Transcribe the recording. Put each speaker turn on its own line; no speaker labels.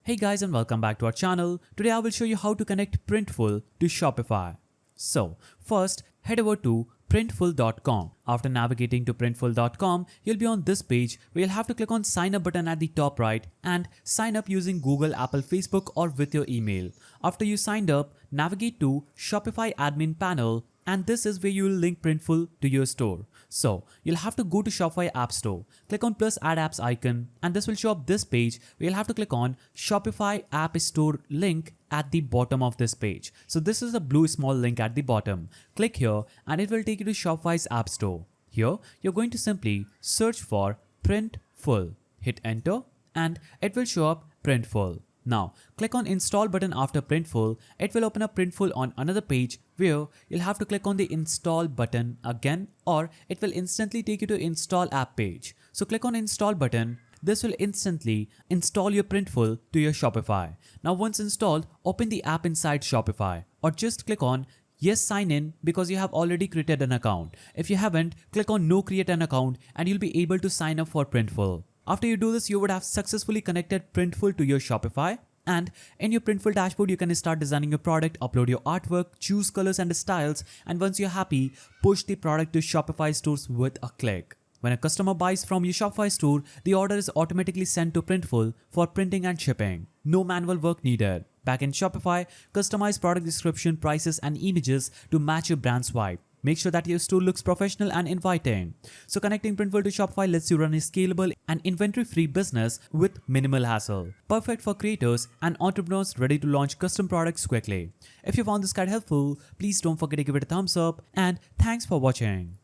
Hey guys and welcome back to our channel. Today I will show you how to connect Printful to Shopify. So first head over to Printful.com. After navigating to Printful.com, you'll be on this page where you'll have to click on sign up button at the top right and sign up using Google, Apple, Facebook or with your email. After you signed up, navigate to Shopify admin panel and this is where you will link Printful to your store. So you'll have to go to Shopify App Store, click on plus add apps icon and this will show up this page where you'll have to click on Shopify App Store link at the bottom of this page. So this is a blue small link at the bottom. Click here and it will take you to Shopify's App Store. Here you're going to simply search for Printful. Hit enter and it will show up Printful. Now, click on install button after Printful. It will open up Printful on another page where you'll have to click on the install button again or it will instantly take you to install app page. So click on install button. This will instantly install your Printful to your Shopify. Now once installed, open the app inside Shopify or just click on yes sign in because you have already created an account. If you haven't, click on no create an account and you'll be able to sign up for Printful. After you do this, you would have successfully connected Printful to your Shopify. And in your Printful dashboard, you can start designing your product, upload your artwork, choose colors and styles. And once you're happy, push the product to Shopify stores with a click. When a customer buys from your Shopify store, the order is automatically sent to Printful for printing and shipping. No manual work needed. Back in Shopify, customize product description, prices and images to match your brand swipe. Make sure that your store looks professional and inviting. So connecting Printful to Shopify lets you run a scalable and inventory-free business with minimal hassle. Perfect for creators and entrepreneurs ready to launch custom products quickly. If you found this guide helpful, please don't forget to give it a thumbs up and thanks for watching.